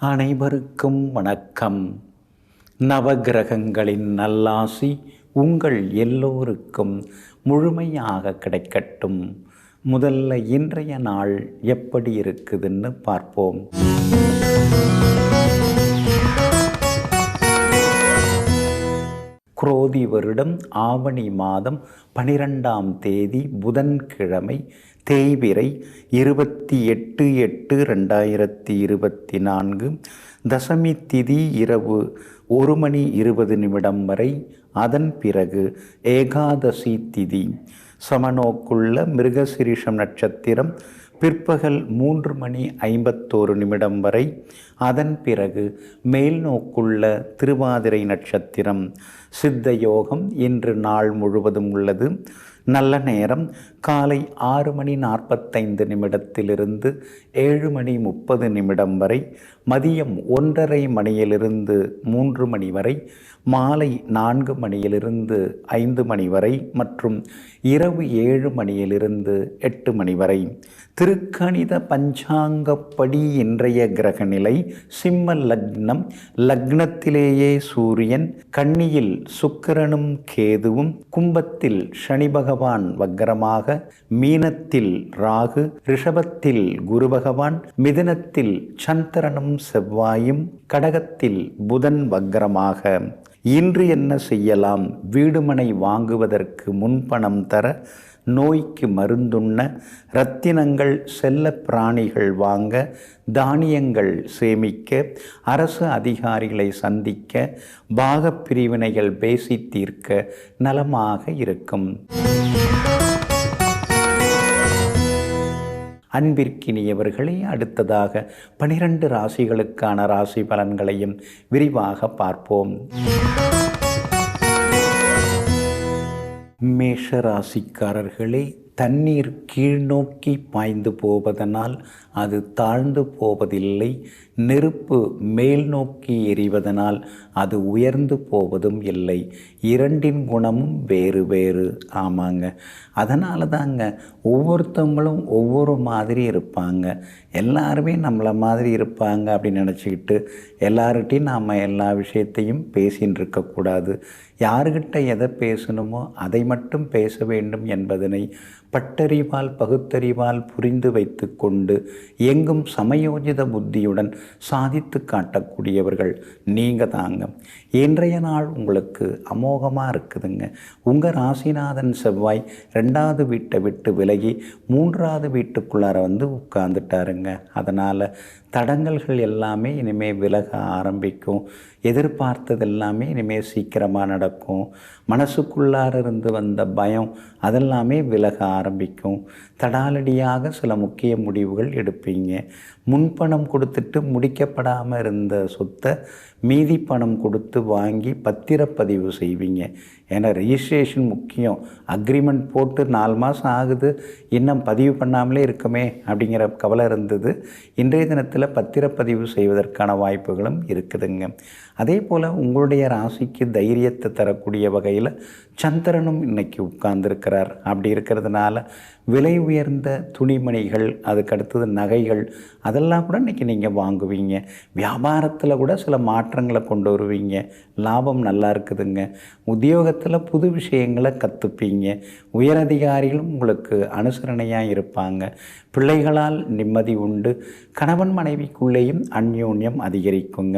அனைவருக்கும் வணக்கம். நவகிரகங்களின் நல்லாசி உங்கள் எல்லோருக்கும் முழுமையாக கிடைக்கட்டும். முதல்ல இன்றைய நாள் எப்படி இருக்குதுன்னு பார்ப்போம். குரோதி வருடம் ஆவணி மாதம் 12ஆம் தேதி புதன்கிழமை, தேய்பிறை 28/8/2024. தசமி திதி இரவு 1:20 வரை. அதன் பிறகு ஏகாதசி திதி. சமநோக்குள்ள மிருகசிரிஷம் நட்சத்திரம் பிற்பகல் 3:51 வரை. அதன் பிறகு மேல் நோக்குள்ள திருவாதிரை நட்சத்திரம். சித்த யோகம் இன்று நாள் முழுவதும் உள்ளது. நல்ல நேரம் காலை 6:45 7:30 வரை. மதியம் 1:30 மணியிலிருந்து 3 மணி வரை. மாலை 4 மணியிலிருந்து 5 மணி வரை மற்றும் இரவு 7 மணியிலிருந்து 8 மணி வரை. திருக்கணித பஞ்சாங்கப்படி இன்றைய கிரக நிலை: சிம்ம லக்னம், லக்னத்திலேயே சூரியன், கன்னியில் சுக்கிரனும் கேதுவும், கும்பத்தில் சனி பகவான் வக்ரமாக, மீனத்தில் ராகு, ரிஷபத்தில் குரு பகவான், மிதுனத்தில் சந்திரனும் செவ்வாயும், கடகத்தில் புதன் வக்ரமாக. இன்று என்ன செய்யலாம்? வீடுமனை வாங்குவதற்கு முன்பணம் தர, நோய்க்கு மருந்துண்ண, இரத்தினங்கள் செல்ல பிராணிகள் வாங்க, தானியங்கள் சேமிக்க, அரசு அதிகாரிகளை சந்திக்க, பாகப் பிரிவினைகள் பேசி தீர்க்க நலமாக இருக்கும். அன்பிற்கினியவர்களே, அடுத்ததாக 12 ராசிகளுக்கான ராசி பலன்களையும் விரிவாக பார்ப்போம். மேஷ ராசிக்காரர்களே, தண்ணீர் கீழ்நோக்கி பாய்ந்து போவதனால் அது தாழ்ந்து போவதில்லை. நெருப்பு மேல் நோக்கி எரிவதனால் அது உயர்ந்து போவதும் இல்லை. இரண்டின் குணமும் வேறு வேறு. ஆமாங்க, அதனால தாங்க ஒவ்வொருத்தவங்களும் ஒவ்வொரு மாதிரி இருப்பாங்க. எல்லாருமே நம்மளை மாதிரி இருப்பாங்க அப்படின்னு நினச்சிக்கிட்டு எல்லார்கிட்டையும் நாம் எல்லா விஷயத்தையும் பேசின்னு இருக்கக்கூடாது. யாருக்கிட்ட எதை பேசணுமோ அதை மட்டும் பேச வேண்டும் என்பதனை பட்டறிவால் பகுத்தறிவால் புரிந்து வைத்து கொண்டு எங்கும் சமயோஜித புத்தியுடன் சாதித்து காட்டக்கூடியவர்கள் நீங்கள் தாங்க. இன்றைய நாள் உங்களுக்கு அமோகமாக இருக்குதுங்க. உங்கள் ராசிநாதன் செவ்வாய் 2வது வீட்டை விட்டு விலகி 3வது வீட்டுக்குள்ளார வந்து உட்கார்ந்துட்டாருங்க. அதனால் தடங்கல்கள் எல்லாமே இனிமேல் விலக ஆரம்பிக்கும். எதிர்பார்த்தது எல்லாமே இனிமேல் சீக்கிரமாக நடக்கும். மனசுக்குள்ளார இருந்து வந்த பயம் அதெல்லாமே விலக ஆரம்பிக்கும். தடாலடியாக சில முக்கிய முடிவுகள் எடுப்பீங்க. முன்பணம் கொடுத்துட்டு முடிக்கப்படாமல் இருந்த சொத்தை மீதி பணம் கொடுத்து வாங்கி பத்திரப்பதிவு செய்வீங்க. ஏன்னா ரிஜிஸ்ட்ரேஷன் முக்கியம். அக்ரிமெண்ட் போட்டு 4 மாதம் ஆகுது, இன்னும் பதிவு பண்ணாமலே இருக்குமே அப்படிங்கிற கவலை இருந்தது. இன்றைய தினத்தில் பத்திரப்பதிவு செய்வதற்கான வாய்ப்புகளும் இருக்குதுங்க. அதே போல் உங்களுடைய ராசிக்கு தைரியத்தை தரக்கூடிய வகையில் சந்திரனும் இன்னைக்கு உட்கார்ந்துருக்கிறார். அப்படி இருக்கிறதுனால விலை உயர்ந்த துணிமணிகள், அதுக்கடுத்தது நகைகள், அதெல்லாம் கூட இன்றைக்கி நீங்கள் வாங்குவீங்க. வியாபாரத்தில் கூட சில மாற்றங்களை கொண்டு வருவீங்க. லாபம் நல்லா இருக்குதுங்க. உத்தியோகத்தில் புது விஷயங்களை கற்றுப்பீங்க. உயரதிகாரிகளும் உங்களுக்கு அனுசரணையாக இருப்பாங்க. பிள்ளைகளால் நிம்மதி உண்டு. கணவன் மனைவிக்குள்ளேயும் அந்யோன்யம் அதிகரிக்குங்க.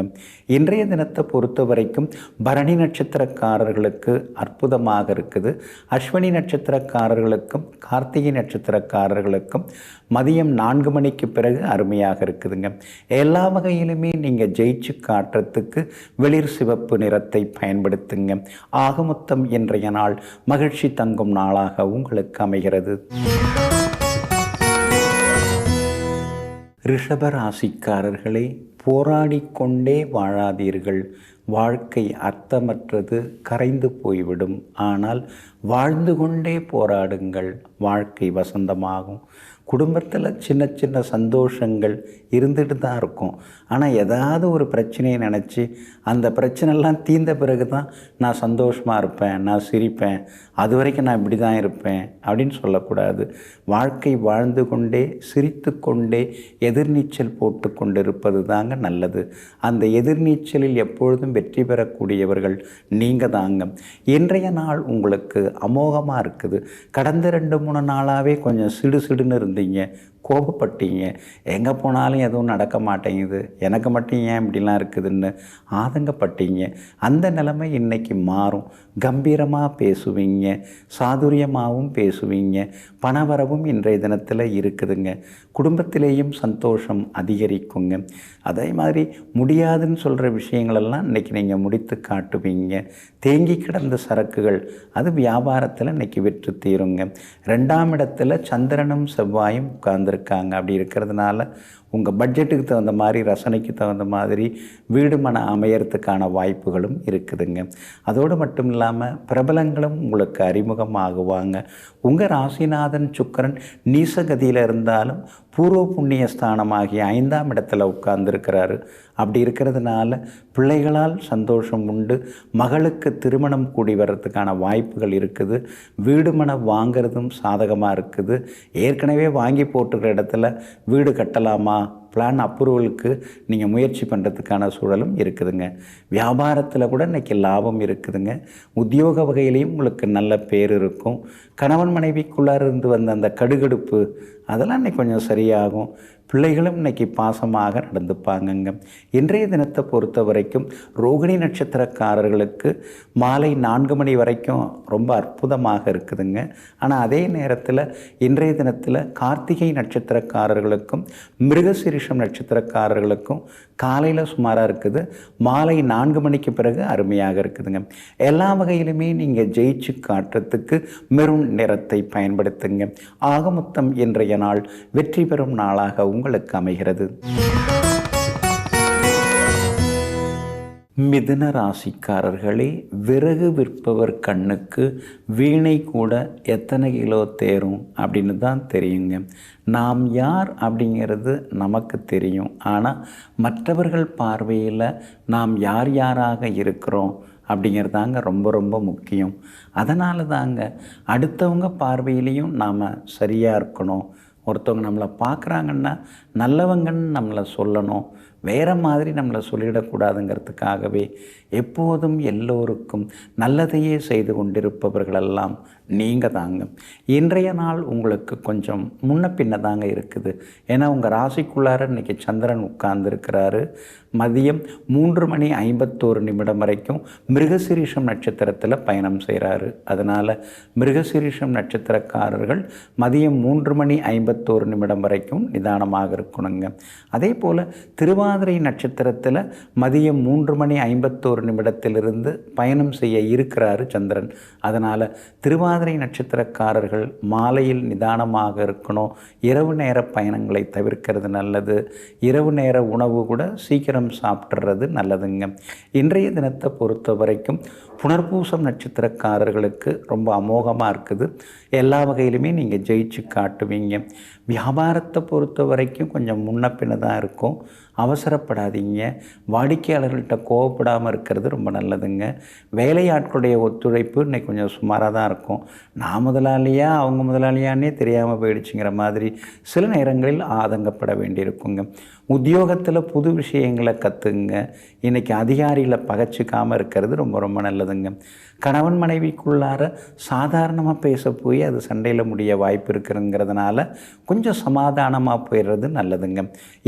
இன்றைய தினத்தை பொறுத்த வரைக்கும் பரணி நட்சத்திரக்காரர்களுக்கு அற்புதமாக இருக்குது. அஸ்வினி நட்சத்திரக்காரர்களுக்கும் கார்த்திகை நட்சத்திரக்காரர்களுக்கும் மதியம் 4 மணிக்கு பிறகு அருமையாக இருக்குதுங்க. எல்லா வகையிலுமே நீங்கள் ஜெயிச்சு காட்டுறதுக்கு வெளிர் சிவப்பு நிறத்தை பயன்படுத்துங்க. ஆக மொத்தம் இன்றைய நாள் மகிழ்ச்சி தங்கும் நாளாக உங்களுக்கு அமைகிறது. ரிஷப ராசிக்காரர்களே, போராடிக்கொண்டே வாழாதீர்கள். வாழ்க்கை அர்த்தமற்றது, கரைந்து போய்விடும். ஆனால் வாழ்ந்து கொண்டே போராடுங்கள். வாழ்க்கை வசந்தமாகும். குடும்பத்தில் சின்ன சின்ன சந்தோஷங்கள் இருந்துட்டு தான் இருக்கும். ஆனால் ஏதாவது ஒரு பிரச்சனையை நினச்சி அந்த பிரச்சனைலாம் தீர்ந்த பிறகு தான் நான் சந்தோஷமாக இருப்பேன், நான் சிரிப்பேன், அது வரைக்கும் நான் இப்படி தான் இருப்பேன் அப்படின்னு சொல்லக்கூடாது. வாழ்க்கை வாழ்ந்து கொண்டே சிரித்து கொண்டே எதிர்நீச்சல் போட்டு கொண்டு இருப்பது தாங்க நல்லது. அந்த எதிர்நீச்சலில் எப்பொழுதும் வெற்றி பெறக்கூடியவர்கள் நீங்கள் தாங்க. இன்றைய நாள் உங்களுக்கு அமோகமாக இருக்குது. கடந்த 2-3 நாளாகவே கொஞ்சம் சிடுசிடுன்னு இருந்தீங்க, கோபப்பட்டீங்க, எங்கே போனாலும் எதுவும் நடக்க மாட்டேங்குது, எனக்கு மட்டும் ஏன் இப்படிலாம் இருக்குதுன்னு ஆதங்கப்பட்டீங்க. அந்த நிலைமை இன்றைக்கி மாறும். கம்பீரமாக பேசுவீங்க, சாதுரியமாகவும் பேசுவீங்க, பணவரவும் இன்றைய தினத்தில் இருக்குதுங்க. குடும்பத்திலேயும் சந்தோஷம் அதிகரிக்குங்க. அதே மாதிரி முடியாதுன்னு சொல்கிற விஷயங்களெல்லாம் இன்றைக்கி நீங்கள் முடித்து காட்டுவீங்க. தேங்கி கிடந்த சரக்குகள் அது வியாபாரத்தில் இன்றைக்கி விற்று தீருங்க. 2ஆம் இடத்துல சந்திரனும் செவ்வாயும் உட்கார்ந்துருக்காங்க. அப்படி இருக்கிறதுனால உங்கள் பட்ஜெட்டுக்கு தகுந்த மாதிரி, ரசனைக்கு தகுந்த மாதிரி வீடு மன அமையறதுக்கான வாய்ப்புகளும் இருக்குதுங்க. அதோடு மட்டும் இல்லாமல் பிரபலங்களும் உங்களுக்கு அறிமுகமாகுவாங்க. உங்கள் ராசிநாதன் சுக்கிரன் நீசகதியில் இருந்தாலும் பூர்வ புண்ணிய ஸ்தானமாகிய 5ஆம் இடத்துல உட்கார்ந்துருக்கிறாரு. அப்படி இருக்கிறதுனால பிள்ளைகளால் சந்தோஷம் உண்டு. மகளுக்கு திருமணம் கூடி வர்றதுக்கான வாய்ப்புகள் இருக்குது. வீடு மனம் வாங்கிறதும் சாதகமாக இருக்குது. ஏற்கனவே வாங்கி போட்டுக்கிற இடத்துல வீடு கட்டலாமா, பிளான் அப்ரூவலுக்கு நீங்கள் முயற்சி பண்ணுறதுக்கான சூழலும் இருக்குதுங்க. வியாபாரத்தில் கூட இன்றைக்கி லாபம் இருக்குதுங்க. உத்தியோக வகையிலையும் உங்களுக்கு நல்ல பேர் இருக்கும். கணவன் மனைவிக்குள்ளார இருந்து வந்த அந்த கடுகடுப்பு அதெல்லாம் இன்றைக்கி கொஞ்சம் சரியாகும். பிள்ளைகளும் இன்றைக்கி பாசமாக நடந்துப்பாங்கங்க. இன்றைய தினத்தை பொறுத்த வரைக்கும் ரோகிணி நட்சத்திரக்காரர்களுக்கு மாலை 4 மணி வரைக்கும் ரொம்ப அற்புதமாக இருக்குதுங்க. ஆனால் அதே நேரத்தில் இன்றைய தினத்தில் கார்த்திகை நட்சத்திரக்காரர்களுக்கும் மிருகசீரிஷம் நட்சத்திரக்காரர்களுக்கும் காலையில் சுமாராக இருக்குது. மாலை 4 மணிக்கு பிறகு அருமையாக இருக்குதுங்க. எல்லா வகையிலுமே நீங்கள் ஜெயிச்சு காட்டுறதுக்கு மெரூன் நிறத்தை பயன்படுத்துங்க. ஆக மொத்தம் இன்றைய நாள் வெற்றி பெறும் நாளாக உங்களுக்கு அமைகிறது. மிதுன ராசிக்காரர்களே, விறகு விற்பவர் கண்ணுக்கு வீணை கூட எத்தனை கிலோ தேரும் அப்படின்னு தான் தெரியுங்க. நாம் யார் அப்படிங்கிறது நமக்கு தெரியும். ஆனால் மற்றவர்கள் பார்வையில் நாம் யார் யாராக இருக்கிறோம் அப்படிங்கிறதாங்க ரொம்ப ரொம்ப முக்கியம். அதனால தாங்க அடுத்தவங்க பார்வையிலையும் நாம் சரியாக இருக்கணும். ஒருத்தவங்க நம்மளை பார்க்குறாங்கன்னா நல்லவங்கன்னு நம்மளை சொல்லணும், வேறு மாதிரி நம்மளை சொல்லிடக்கூடாதுங்கிறதுக்காகவே எப்போதும் எல்லோருக்கும் நல்லதையே செய்து கொண்டிருப்பவர்களெல்லாம் நீங்கள் தாங்க. இன்றைய நாள் உங்களுக்கு கொஞ்சம் முன்ன பின்ன தாங்க இருக்குது. ஏன்னா உங்கள் ராசிக்குள்ளார இன்றைக்கி சந்திரன் உட்கார்ந்துருக்கிறாரு. மதியம் 3:51 வரைக்கும் மிருகசீரிஷம் நட்சத்திரத்தில் பயணம் செய்கிறாரு. அதனால் மிருகசீரிஷம் நட்சத்திரக்காரர்கள் மதியம் 3:51 வரைக்கும் நிதானமாக இருக்கணுங்க. அதே போல் திருவாதிரை நட்சத்திரத்தில் மதியம் 3:51 பயணம் செய்ய இருக்கிறாரு சந்திரன். அதனால் திருவாதிரை நட்சத்திரக்காரர்கள் மாலையில் நிதானமாக இருக்கணும். இரவு நேர பயணங்களை தவிர்க்கிறது நல்லது. இரவு நேர உணவு கூட சீக்கிரம் சாப்பிட்றது நல்லதுங்க. இன்றைய தினத்தை பொறுத்த வரைக்கும் புனர்பூசம் நட்சத்திரக்காரர்களுக்கு ரொம்ப அமோகமாக இருக்குது. எல்லா வகையிலுமே நீங்கள் ஜெயிச்சு காட்டுவீங்க. வியாபாரத்தை பொறுத்த வரைக்கும் கொஞ்சம் முன்ன பின்ன தான் இருக்கும். அவசரப்படாதீங்க. வாடிக்கையாளர்கள்ட்ட கோவப்படாமல் இருக்கிறது ரொம்ப நல்லதுங்க. வேலையாட்களுடைய ஒத்துழைப்பு இன்றைக்கி கொஞ்சம் சுமாராக தான் இருக்கும். நான் முதலாளியா அவங்க முதலாளியானே தெரியாமல் போயிடுச்சுங்கிற மாதிரி சில நேரங்களில் ஆதங்கப்பட வேண்டியிருக்குங்க. உத்தியோகத்தில் புது விஷயங்களை கற்றுங்க. இன்றைக்கி அதிகாரிகளை பகைச்சிக்காமல் இருக்கிறது ரொம்ப ரொம்ப நல்லதுங்க. கணவன் மனைவிக்குள்ளார சாதாரணமாக பேச போய் அது சண்டையில் முடிய வாய்ப்பு இருக்குங்கிறதுனால கொஞ்சம் சமாதானமாக போயிடுறது நல்லதுங்க.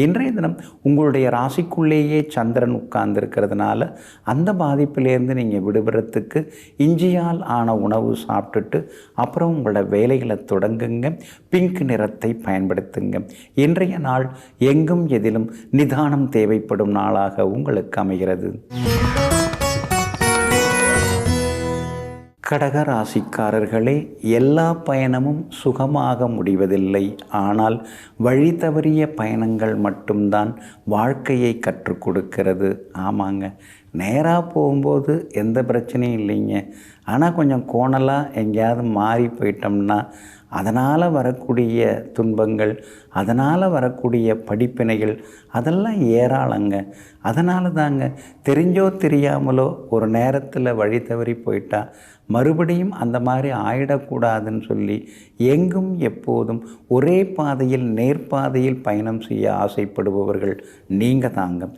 இன்றைய தினம் உங்களுடைய ராசிக்குள்ளேயே சந்திரன் உட்கார்ந்துருக்கிறதுனால அந்த பாதிப்பிலேருந்து நீங்கள் விடுபடுறதுக்கு இஞ்சியால் ஆன உணவு சாப்பிட்டுட்டு அப்புறம் உங்களோட வேலைகளை தொடங்குங்க. பிங்க் நிறத்தை பயன்படுத்துங்க. இன்றைய நாள் எங்கும் எதிலும் நிதானம் தேவைப்படும் நாளாக உங்களுக்கு அமைகிறது. கடகராசிக்காரர்களே, எல்லா பயணமும் சுகமாக முடிவதில்லை. ஆனால் வழி தவறிய பயணங்கள் மட்டும்தான் வாழ்க்கையை கற்றுக் கொடுக்கிறது. ஆமாங்க, நேராக போகும்போது எந்த பிரச்சனையும் இல்லைங்க. ஆனால் கொஞ்சம் கோணலாக எங்கேயாவது மாறி போயிட்டோம்னா அதனால் வரக்கூடிய துன்பங்கள், அதனால் வரக்கூடிய படிப்பினைகள் அதெல்லாம் ஏராளங்க. அதனால தாங்க தெரிஞ்சோ தெரியாமலோ ஒரு நேரத்தில் வழி தவறி போயிட்டா மறுபடியும் அந்த மாதிரி ஆயிடக்கூடாதுன்னு சொல்லி எங்கும் எப்போதும் ஒரே பாதையில் நேர்பாதையில் பயணம் செய்ய ஆசைப்படுபவர்கள் நீங்கள் தாங்க.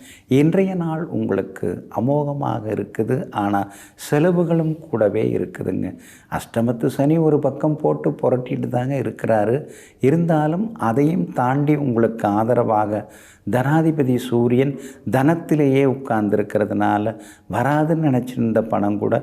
இன்றைய நாள் உங்களுக்கு அமோகமாக இருக்குது. ஆனால் செலவுகளும் கூடவே இருக்குதுங்க. அஷ்டமத்து சனி ஒரு பக்கம் போட்டு புரட்டிட்டு தாங்க இருக்கிறாரு. இருந்தாலும் அதையும் தாண்டி உங்களுக்கு ஆதரவாக தனாதிபதி சூரியன் தனத்திலேயே உட்கார்ந்துருக்கிறதுனால வராதுன்னு நினச்சிருந்த பணம் கூட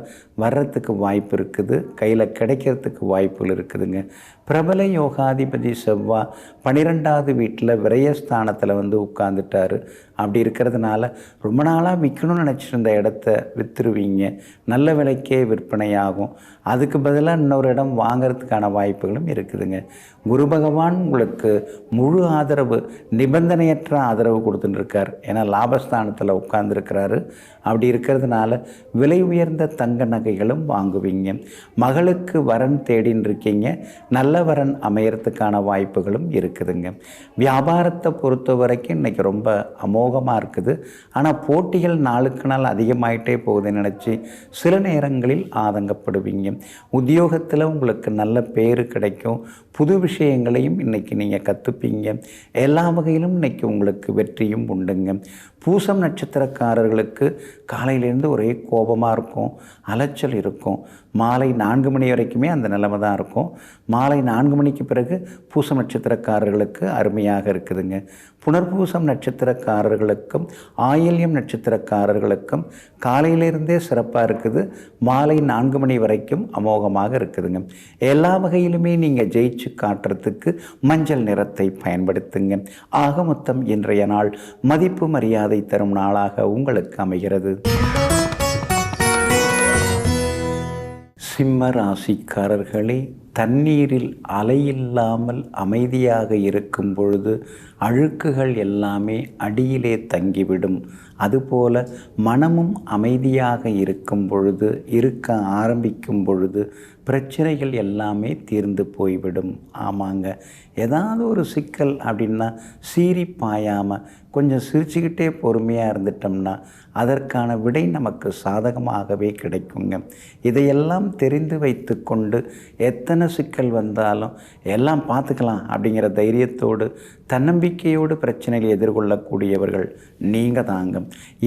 வர்றதுக்கு வாய்ப்பு இருக்குது. கையில் கிடைக்கிறதுக்கு வாய்ப்புகள் இருக்குதுங்க. பிரபல யோகாதிபதி செவ்வாய் 12வது வீட்டில் விரயஸ்தானத்தில் வந்து உட்கார்ந்துட்டார். அப்படி இருக்கிறதுனால ரொம்ப நாளாக விற்கணும்னு நினச்சிருந்த இடத்த விற்றுருவீங்க. நல்ல விலைக்கே விற்பனையாகும். அதுக்கு பதிலாக இன்னொரு இடம் வாங்கிறதுக்கான வாய்ப்புகளும் இருக்குதுங்க. குரு பகவான் உங்களுக்கு முழு ஆதரவு, நிபந்தனையற்ற ஆதரவு கொடுத்துட்டுருக்கார். ஏன்னா லாபஸ்தானத்தில் உட்கார்ந்துருக்கிறாரு. அப்படி இருக்கிறதுனால விலை உயர்ந்த தங்க நகைகளும் வாங்குவீங்க. மகளுக்கு வரன் தேடின்னு இருக்கீங்க. நல்ல வரன் அமையறதுக்கான வாய்ப்புகளும் இருக்குதுங்க. வியாபாரத்தை பொறுத்த வரைக்கும் இன்றைக்கி ரொம்ப அமோகமாக இருக்குது. ஆனால் போட்டிகள் நாளுக்கு நாள் அதிகமாயிட்டே போகுதுன்னு நினச்சி சில நேரங்களில் ஆதங்கப்படுவீங்க. உத்தியோகத்தில் உங்களுக்கு நல்ல பேர் கிடைக்கும். புது விஷயங்களையும் இன்றைக்கி நீங்கள் கற்றுப்பீங்க. எல்லா வகையிலும் இன்றைக்கி உங்களுக்கு வெற்றியும் உண்டுங்க. பூசம் நட்சத்திரக்காரர்களுக்கு காலையிலேருந்து ஒரே கோபமாக இருக்கும், அலைச்சல் இருக்கும். மாலை 4 மணி வரைக்குமே அந்த நிலைமை தான் இருக்கும். மாலை 4 மணிக்கு பிறகு பூசம் நட்சத்திரக்காரர்களுக்கு அருமையாக இருக்குதுங்க. புனர்பூசம் நட்சத்திரக்காரர்களுக்கும் ஆயில்யம் நட்சத்திரக்காரர்களுக்கும் காலையிலிருந்தே சிறப்பாக இருக்குது. மாலை 4 மணி வரைக்கும் அமோகமாக இருக்குதுங்க. எல்லா வகையிலுமே நீங்கள் ஜெயிச்சு காட்டுறதுக்கு மஞ்சள் நிறத்தை பயன்படுத்துங்க. ஆக மொத்தம் இன்றைய நாள் மதிப்பு மரியாதை தரும் நாளாக உங்களுக்கு அமைகிறது. சிம்ம ராசிக்காரர்களே, தண்ணீரில் அலையில்லாமல் அமைதியாக இருக்கும் பொழுது அழுக்குகள் எல்லாமே அடியிலே தங்கிவிடும். அதுபோல மனமும் அமைதியாக இருக்கும் பொழுது, இருக்க ஆரம்பிக்கும் பொழுது பிரச்சனைகள் எல்லாமே தீர்ந்து போய்விடும். ஆமாங்க, ஏதாவது ஒரு சிக்கல் அப்படின்னா சீறி பாயாமல் கொஞ்சம் சிரிச்சுக்கிட்டே பொறுமையாக இருந்துட்டோம்னா அதற்கான விடை நமக்கு சாதகமாகவே கிடைக்குங்க. இதையெல்லாம் தெரிந்து வைத்து கொண்டு எத்தனை சிக்கல் வந்தாலும் எல்லாம் பார்த்துக்கலாம் அப்படிங்கிற தைரியத்தோடு தன்னம்பிக்கையோடு பிரச்சனைகளை எதிர்கொள்ளக்கூடியவர்கள் நீங்கள் தாங்க.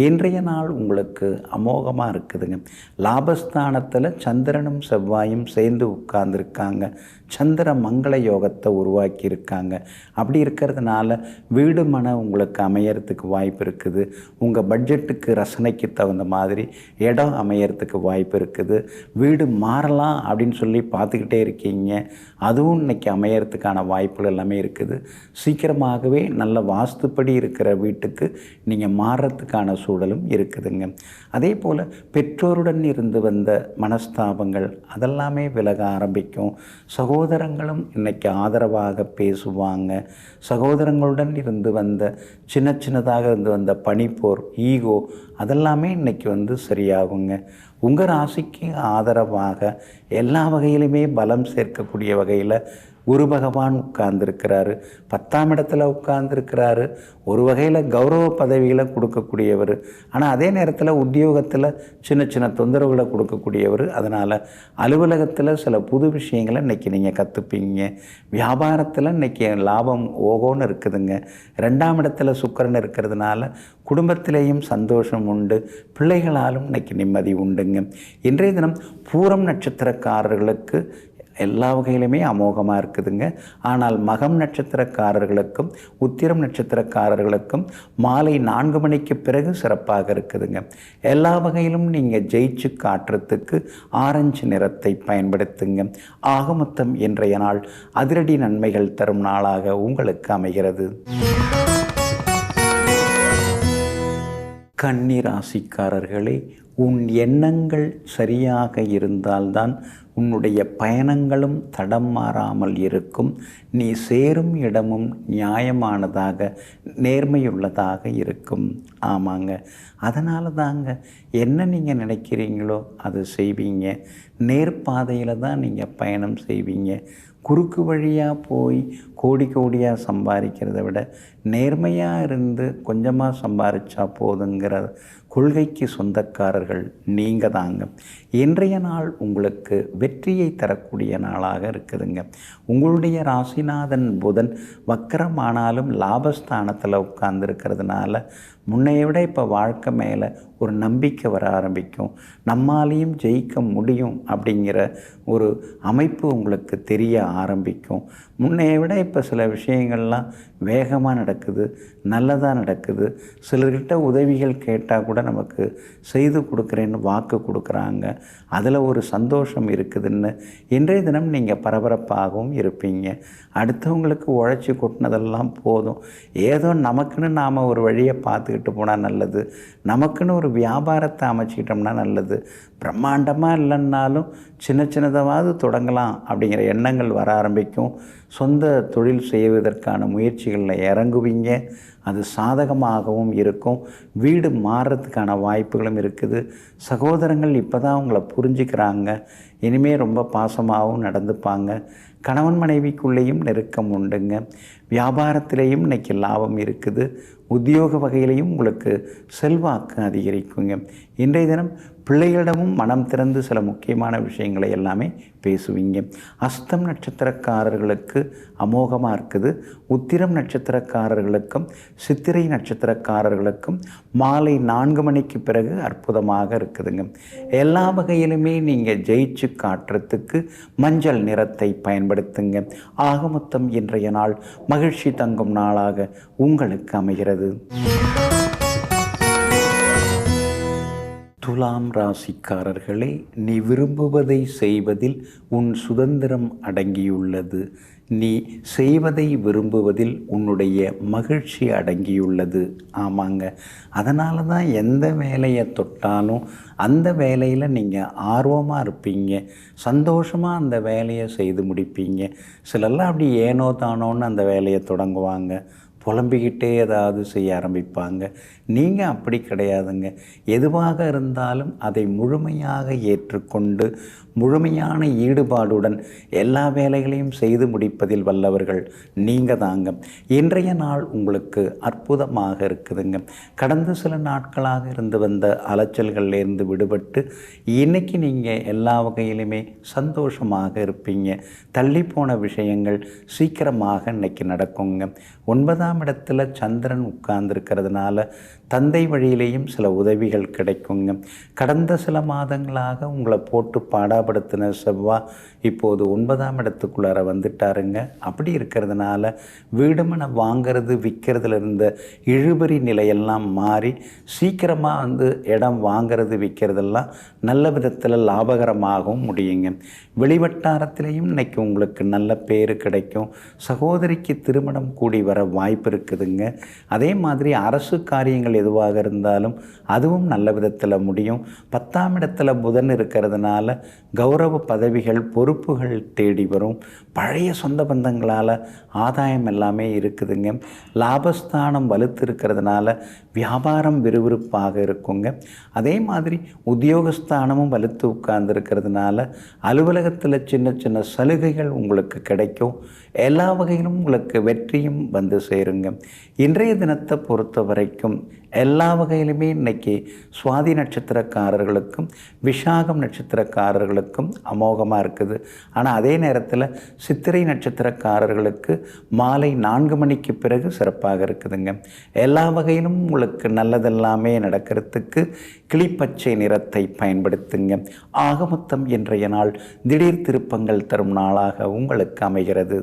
இன்றைய நாள் உங்களுக்கு அமோகமாக இருக்குதுங்க. லாபஸ்தானத்தில் சந்திரனும் செவ்வாயும் சேர்ந்து உட்கார்ந்துருக்காங்க. சந்திர மங்கள யோகத்தை உருவாக்கியிருக்காங்க. அப்படி இருக்கிறதுனால வீடு மன உங்களுக்கு அமையறதுக்கு வாய்ப்பு இருக்குது. உங்கள் பட்ஜெட்டுக்கு ரசனைக்கு தகுந்த மாதிரி இடம் அமையறதுக்கு வாய்ப்பு இருக்குது. வீடு மாறலாம் அப்படின்னு சொல்லி பார்த்துக்கிட்டே இருக்கீங்க. அதுவும் இன்றைக்கி அமையறதுக்கான வாய்ப்புகள் எல்லாமே இருக்குது. சீக்கிரமாகவே நல்ல வாஸ்துப்படி இருக்கிற வீட்டுக்கு நீங்கள் மாறுறதுக்கான சூழலும் இருக்குதுங்க. அதே போல் பெற்றோருடன் இருந்து வந்த மனஸ்தாபங்கள் அதெல்லாமே விலக ஆரம்பிக்கும். சகோதரங்களும் இன்றைக்கி ஆதரவாக பேசுவாங்க. சகோதரங்களுடன் இருந்து வந்த சின்னதாக இருந்து வந்த பனிப்போர், ஈகோ அதெல்லாமே இன்றைக்கி வந்து சரியாகுங்க. உங்கள் ராசிக்கு ஆதரவாக எல்லா வகையிலுமே பலம் சேர்க்கக்கூடிய வகையில் குரு பகவான் உட்கார்ந்துருக்கிறாரு. 10ஆம் இடத்துல உட்கார்ந்துருக்கிறாரு. ஒரு வகையில் கௌரவ பதவிகளை கொடுக்கக்கூடியவர். ஆனால் அதே நேரத்தில் உத்தியோகத்தில் சின்ன தொந்தரவுகளை கொடுக்கக்கூடியவர். அதனால் அலுவலகத்தில் சில புது விஷயங்களை இன்றைக்கி நீங்கள் கற்றுப்பீங்க. வியாபாரத்தில் இன்றைக்கி லாபம் ஓகோன்னு இருக்குதுங்க. 2ஆம் இடத்துல சுக்கிரன் இருக்கிறதுனால குடும்பத்திலேயும் சந்தோஷம் உண்டு. பிள்ளைகளாலும் இன்றைக்கி நிம்மதி உண்டுங்க. இன்றைய தினம் பூரம் நட்சத்திரக்காரர்களுக்கு எல்லா வகையிலுமே அமோகமாக இருக்குதுங்க. ஆனால் மகம் நட்சத்திரக்காரர்களுக்கும் உத்திரம் நட்சத்திரக்காரர்களுக்கும் மாலை 4 மணிக்கு பிறகு சிறப்பாக இருக்குதுங்க. எல்லா வகையிலும் நீங்கள் ஜெயிச்சு காட்டுறதுக்கு ஆரஞ்சு நிறத்தை பயன்படுத்துங்க. ஆக மொத்தம் இன்றைய நாள் அதிரடி நன்மைகள் தரும் நாளாக உங்களுக்கு அமைகிறது. கன்னி ராசிக்காரர்களே, உன் எண்ணங்கள் சரியாக இருந்தால்தான் உன்னுடைய பயணங்களும் தடம் மாறாமல் இருக்கும். நீ சேரும் இடமும் நியாயமானதாக நேர்மையுள்ளதாக இருக்கும். ஆமாங்க, அதனால தாங்க என்ன நீங்கள் நினைக்கிறீங்களோ அதை செய்வீங்க. நேர்பாதையில் தான் நீங்கள் பயணம் செய்வீங்க. குறுக்கு வழியாக போய் கோடி கோடியாக சம்பாதிக்கிறத விட நேர்மையாக இருந்து கொஞ்சமாக சம்பாதிச்சா போதுங்கிற கொள்கைக்கு சொந்தக்காரர்கள் நீங்கள் தாங்க. இன்றைய நாள் உங்களுக்கு வெற்றியை தரக்கூடிய நாளாக இருக்குதுங்க. உங்களுடைய ராசிநாதன் புதன் வக்கரமானாலும் லாபஸ்தானத்தில் உட்கார்ந்துருக்கிறதுனால முன்னைய விட இப்போ வாழ்க்கை மேலே ஒரு நம்பிக்கை வர ஆரம்பிக்கும். நம்மாலேயும் ஜெயிக்க முடியும் அப்படிங்கிற ஒரு அமைப்பு உங்களுக்கு தெரிய ஆரம்பிக்கும். முன்னைய விட இப்போ சில விஷயங்கள்லாம் வேகமாக நடக்குது, நல்லதாக நடக்குது. சிலர்கிட்ட உதவிகள் கேட்டால் கூட நமக்கு செய்து கொடுக்குறேன்னு வாக்கு கொடுக்குறாங்க. அதில் ஒரு சந்தோஷம் இருக்குதுன்னு இன்றைய தினம் நீங்கள் பரபரப்பாகவும் இருப்பீங்க. அடுத்தவங்களுக்கு உழைச்சி கொட்டினதெல்லாம் போதும், ஏதோ நமக்குன்னு நாம் ஒரு வழியை பார்த்துக்கிட்டு போனால் நல்லது, நமக்குன்னு ஒரு வியாபாரத்தை அமைச்சிக்கிட்டோம்னா நல்லது, பிரம்மாண்டமாக இல்லைன்னாலும் சின்ன சின்னதாவது தொடங்கலாம் அப்படிங்கிற எண்ணங்கள் வர ஆரம்பிக்கும். சொந்த தொழில் செய்வதற்கான முயற்சிகளில் இறங்குவீங்க. அது சாதகமாகவும் இருக்கும். வீடு மாறுறதுக்கான வாய்ப்புகளும் இருக்குது. சகோதரங்கள் இப்போ தான் உங்களை புரிஞ்சுக்கிறாங்க. இனிமேல் ரொம்ப பாசமாகவும் நடந்துப்பாங்க. கணவன் மனைவிக்குள்ளேயும் நெருக்கம் உண்டுங்க. வியாபாரத்திலேயும் இன்றைக்கி லாபம் இருக்குது. உத்தியோக வகையிலையும் உங்களுக்கு செல்வாக்கு அதிகரிக்குங்க. இன்றைய தினம் பிள்ளைகளிடமும் மனம் திறந்து சில முக்கியமான விஷயங்களை எல்லாமே பேசுவீங்க. அஸ்தம் நட்சத்திரக்காரர்களுக்கு அமோகமாக இருக்குது. உத்திரம் நட்சத்திரக்காரர்களுக்கும் சித்திரை நட்சத்திரக்காரர்களுக்கும் மாலை 4 மணிக்கு பிறகு அற்புதமாக இருக்குதுங்க. எல்லா வகையிலுமே நீங்கள் ஜெயிச்சு காட்டுறதுக்கு மஞ்சள் நிறத்தை பயன்படுத்துங்க. ஆக மொத்தம் இன்றைய நாள் மகிழ்ச்சி தங்கும் நாளாக உங்களுக்கு அமைகிறது. துலாம் ராசிக்காரர்களே, நீ விரும்புவதை செய்வதில் உன் சுதந்திரம் அடங்கியுள்ளது. நீ செய்வதை விரும்புவதில் உன்னுடைய மகிழ்ச்சி அடங்கியுள்ளது. ஆமாங்க, அதனால தான் எந்த வேலையை தொட்டாலும் அந்த வேலையில் நீங்கள் ஆர்வமாக இருப்பீங்க. சந்தோஷமாக அந்த வேலையை செய்து முடிப்பீங்க. சிலர்லாம் அப்படி ஏனோ தானோன்னு அந்த வேலையை தொடங்குவாங்க, புலம்பிக்கிட்டே ஏதாவது செய்ய ஆரம்பிப்பாங்க. நீங்கள் அப்படி கிடையாதுங்க. எதுவாக இருந்தாலும் அதை முழுமையாக ஏற்றுக்கொண்டு முழுமையான ஈடுபாடுடன் எல்லா வேலைகளையும் செய்து முடிப்பதில் வல்லவர்கள் நீங்கள் தாங்க. இன்றைய நாள் உங்களுக்கு அற்புதமாக இருக்குதுங்க. கடந்த சில நாட்களாக இருந்து வந்த அலைச்சல்கள்லேருந்து விடுபட்டு இன்றைக்கி நீங்கள் எல்லா வகையிலுமே சந்தோஷமாக இருப்பீங்க. தள்ளிப்போன விஷயங்கள் சீக்கிரமாக இன்றைக்கி நடக்குங்க. 9ஆம் இடத்துல சந்திரன் உட்கார்ந்துருக்கிறதுனால தந்தை வழியிலேயும் சில உதவிகள் கிடைக்குங்க. கடந்த சில மாதங்களாக உங்களை போட்டு பாடாப்படுத்தின செவ்வாய் இப்போது 9ஆம் இடத்துக்குள்ளார வந்துட்டாருங்க. அப்படி இருக்கிறதுனால வீடுமனை வாங்கிறது விற்கிறதுல இருந்த இழுபறி நிலையெல்லாம் மாறி சீக்கிரமாக இடம் வாங்கிறது விற்கிறதெல்லாம் நல்ல விதத்தில் லாபகரமாகவும் முடியுங்க. வெளிவட்டாரத்திலையும் இன்றைக்கி உங்களுக்கு நல்ல பேர் கிடைக்கும். சகோதரிக்கு திருமணம் கூடி வர வாய்ப்பு இருக்குதுங்க. அதே மாதிரி அரசு காரியங்கள் எதுவாக இருந்தாலும் அதுவும் நல்ல விதத்தில் முடியும். 10ஆம் இடத்துல புதன் இருக்கிறதுனால கௌரவ பதவிகள் பொறுப்புகள் தேடி வரும். பழைய சொந்த பந்தங்களால் ஆதாயம் எல்லாமே இருக்குதுங்க. லாபஸ்தானம் வலுத்து இருக்கிறதுனால வியாபாரம் விறுவிறுப்பாக இருக்குங்க. அதே மாதிரி உத்தியோகஸ்தானமும் வலுத்து உட்கார்ந்து இருக்கிறதுனால அலுவலகத்தில் சின்ன சின்ன சலுகைகள் உங்களுக்கு கிடைக்கும். எல்லா வகையிலும் உங்களுக்கு வெற்றியும் வந்து சேருங்க. இன்றைய தினத்தை பொறுத்த வரைக்கும் எல்லா வகையிலுமே இன்றைக்கி சுவாதி நட்சத்திரக்காரர்களுக்கும் விஷாகம் நட்சத்திரக்காரர்களுக்கும் அமோகமாக இருக்குது. ஆனால் அதே நேரத்தில் சித்திரை நட்சத்திரக்காரர்களுக்கு மாலை 4 மணிக்கு பிறகு சிறப்பாக இருக்குதுங்க. எல்லா வகையிலும் உங்களுக்கு நல்லதெல்லாமே நடக்கிறதுக்கு கிளிப்பச்சை நிறத்தை பயன்படுத்துங்க. ஆக மொத்தம் இன்றைய நாள் திடீர் திருப்பங்கள் தரும் நாளாக உங்களுக்கு அமைகிறது.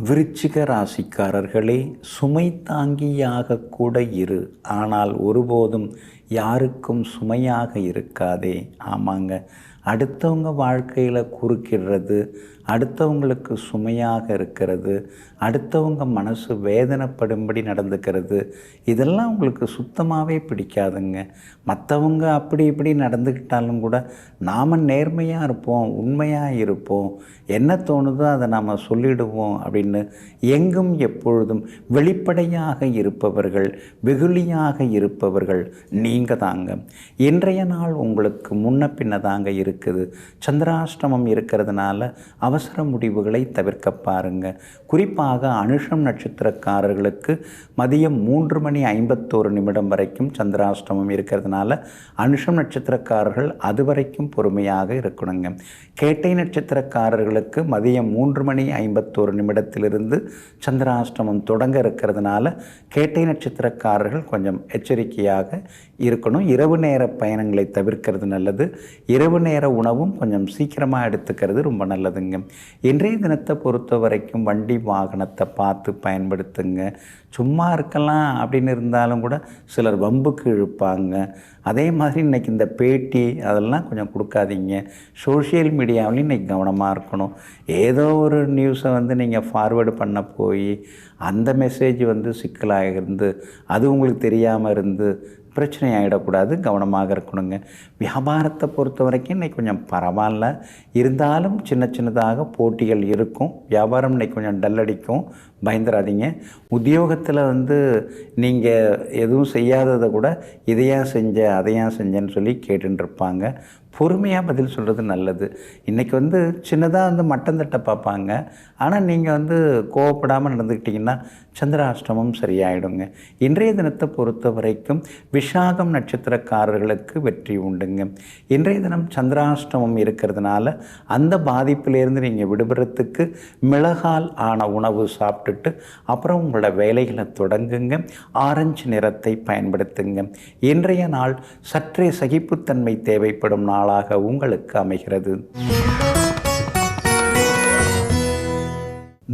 விருச்சிக ராசிக்காரர்களே, சுமை தாங்கியாக கூட இரு, ஆனால் ஒருபோதும் யாருக்கும் சுமையாக இருக்காதே. ஆமாங்க, அடுத்தவங்க வாழ்க்கையில் குறுக்கிடுறது அடுத்தவங்களுக்கு சுமையாக இருக்கிறது, அடுத்தவங்க மனசு வேதனைப்படும்படி நடந்துக்கிறது, இதெல்லாம் உங்களுக்கு சுத்தமாகவே பிடிக்காதுங்க. மற்றவங்க அப்படி இப்படி நடந்துக்கிட்டாலும் கூட நாம் நேர்மையாக இருப்போம், உண்மையாக இருப்போம், என்ன தோணுதோ அதை நாம் சொல்லிடுவோம் அப்படின்னு எங்கும் எப்பொழுதும் வெளிப்படையாக இருப்பவர்கள், வெகுளியாக இருப்பவர்கள் நீங்கள் தாங்க. இன்றைய நாள் உங்களுக்கு முன்ன பின்ன தாங்க இருக்குது. சந்திராஷ்டமம் இருக்கிறதுனால அவசர முடிவுகளை தவிர்க்க பாருங்க. குறிப்பாக அனுஷம் நட்சத்திரக்காரர்களுக்கு மதியம் 3:51 வரைக்கும் சந்திராஷ்டமம் இருக்கிறதுனால அனுஷம் நட்சத்திரக்காரர்கள் அது வரைக்கும் பொறுமையாக இருக்கணுங்க. கேட்டை நட்சத்திரக்காரர்களுக்கு மதியம் 3:51 சந்திராஷ்டமம் தொடங்க இருக்கிறதுனால கேட்டை நட்சத்திரக்காரர்கள் கொஞ்சம் எச்சரிக்கையாக இருக்கணும். இரவு நேர பயணங்களை தவிர்க்கிறது நல்லது. இரவு நேர உணவும் கொஞ்சம் சீக்கிரமாக எடுத்துக்கிறது ரொம்ப நல்லதுங்க. இன்றைய தினத்தை பொறுத்த வரைக்கும் வண்டி வாகனத்தை பார்த்து பயன்படுத்துங்க. சும்மா இருக்கலாம் அப்படின்னு இருந்தாலும் கூட சிலர் வம்புக்கு இழுப்பாங்க. அதே மாதிரி இன்றைக்கி இந்த பேட்டி அதெல்லாம் கொஞ்சம் கொடுக்காதீங்க. சோஷியல் மீடியாவிலையும் இன்றைக்கி கவனமாக இருக்கணும். ஏதோ ஒரு நியூஸை நீங்கள் ஃபார்வேர்டு பண்ண போய் அந்த மெசேஜ் சிக்கலாக இருந்து அது உங்களுக்கு தெரியாமல் இருந்து பிரச்சனை ஆகிடக்கூடாது, கவனமாக இருக்கணுங்க. வியாபாரத்தை பொறுத்த வரைக்கும் இன்றைக்கி கொஞ்சம் பரவாயில்ல, இருந்தாலும் சின்ன சின்னதாக போட்டிகள் இருக்கும். வியாபாரம் இன்றைக்கி கொஞ்சம் டல்லடிக்கும், பயந்துடாதீங்க. உத்தியோகத்தில் நீங்கள் எதுவும் செய்யாததை கூட இதையா செஞ்ச அதையா செஞ்சேன்னு சொல்லி கேட்டுருப்பாங்க. பொறுமையாக பதில் சொல்கிறது நல்லது. இன்றைக்கி சின்னதாக மட்டம் தட்ட பார்ப்பாங்க. ஆனால் நீங்கள் கோவப்படாமல் நடந்துக்கிட்டிங்கன்னா சந்திராஷ்டமம் சரியாயிடுங்க. இன்றைய தினத்தை பொறுத்த வரைக்கும் விஷாகம் நட்சத்திரக்காரர்களுக்கு வெற்றி உண்டுங்க. இன்றைய தினம் சந்திராஷ்டமம் இருக்கிறதுனால அந்த பாதிப்பிலேருந்து நீங்கள் விடுபடுறதுக்கு மிளகால் ஆன உணவு சாப்பிட்டுட்டு அப்புறம் உங்களோட வேலைகளை தொடங்குங்க. ஆரஞ்சு நிறத்தை பயன்படுத்துங்க. இன்றைய நாள் சற்றே சகிப்புத்தன்மை தேவைப்படும் நாளாக உங்களுக்கு அமைகிறது.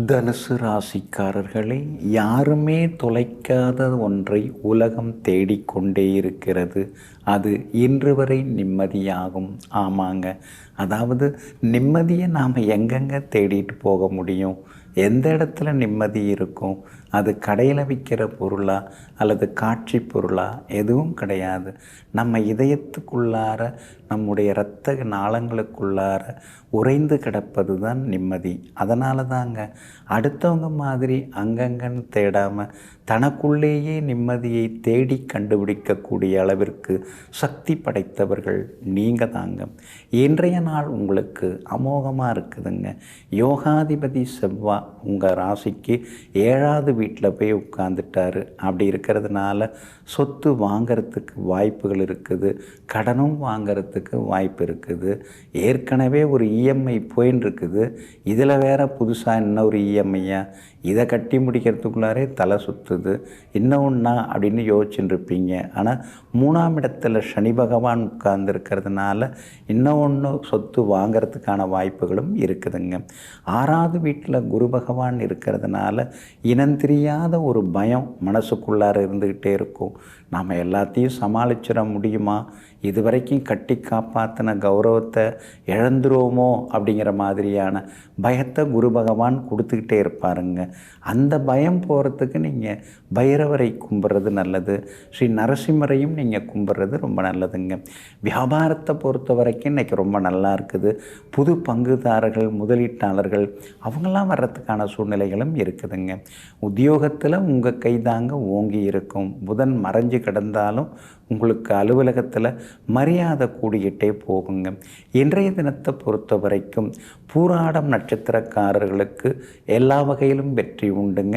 தனுசு ராசிக்காரர்களே, யாருமே தொலைக்காத ஒன்றை உலகம் தேடிக்கொண்டே இருக்கிறது. அது இன்று வரை நிம்மதியாகும். ஆமாங்க, அதாவது நிம்மதியை நாம் எங்கெங்கே தேடிட்டு போக முடியும்? எந்த இடத்துல நிம்மதி இருக்கும்? அது கடையில் விற்கிற பொருளா அல்லது காட்சி பொருளா? எதுவும் கிடையாது. நம்ம இதயத்துக்குள்ளார, நம்முடைய இரத்த நாளங்களுக்குள்ளார உறைந்து கிடப்பது தான் நிம்மதி. அதனால தாங்க அடுத்தவங்க மாதிரி அங்கங்கன்னு தேடாமல் தனக்குள்ளேயே நிம்மதியை தேடி கண்டுபிடிக்கக்கூடிய அளவிற்கு சக்தி படைத்தவர்கள் நீங்கள் தாங்க. இன்றைய நாள் உங்களுக்கு அமோகமாக இருக்குதுங்க. யோகாதிபதி செவ்வாய் உங்கள் ராசிக்கு 7வது வீட்டில் போய் உட்கார்ந்துட்டார். அப்படி இருக்கிறதுனால சொத்து வாங்கிறதுக்கு வாய்ப்புகள் இருக்குது, கடனும் வாங்கிறதுக்கு வாய்ப்பு இருக்குது. ஏற்கனவே ஒரு இஎம்ஐ போயின்னு இருக்குது, இதில் வேறு புதுசாக இன்னொரு இஎம்ஐயா? இதை கட்டி முடிக்கிறதுக்குள்ளாரே தலை சுற்றுது. இன்னொன்னா அப்படின்னு யோசிச்சுட்டு இருப்பீங்க. ஆனால் 3ஆம் இடத்துல சனி பகவான் உட்கார்ந்துருக்கிறதுனால இன்னொன்று சொத்து வாங்கிறதுக்கான வாய்ப்புகளும் இருக்குதுங்க. 6வது வீட்டில் குரு பகவான் இருக்கிறதுனால இனந்தெரியாத ஒரு பயம் மனசுக்குள்ளார இருந்துக்கிட்டே இருக்கும். நாம் எல்லாத்தையும் சமாளிச்சிட முடியுமா? இது வரைக்கும் கட்டி காப்பாற்றின கௌரவத்தை இழந்துருவோமோ அப்படிங்கிற மாதிரியான பயத்தை குரு பகவான் கொடுத்துக்கிட்டே இருப்பாருங்க. அந்த பயம் போகிறதுக்கு நீங்கள் பைரவரை கும்பிட்றது நல்லது. ஸ்ரீ நரசிம்மரையும் நீங்கள் கும்பிட்றது ரொம்ப நல்லதுங்க. வியாபாரத்தை பொறுத்த வரைக்கும் இன்றைக்கி ரொம்ப நல்லா இருக்குது. புது பங்குதாரர்கள், முதலீட்டாளர்கள் அவங்களாம் வர்றதுக்கான சூழ்நிலைகளும் இருக்குதுங்க. உத்தியோகத்தில் உங்கள் கைதாங்க ஓங்கி இருக்கும். புதன் மறைஞ்சு கிடந்தாலும் உங்களுக்கு அலுவலகத்தில் மரியாதை கூடிக்கிட்டே போகுங்க. இன்றைய தினத்தை பொறுத்த வரைக்கும் பூராடம் நட்சத்திரக்காரர்களுக்கு எல்லா வகையிலும் வெற்றி உண்டுங்க.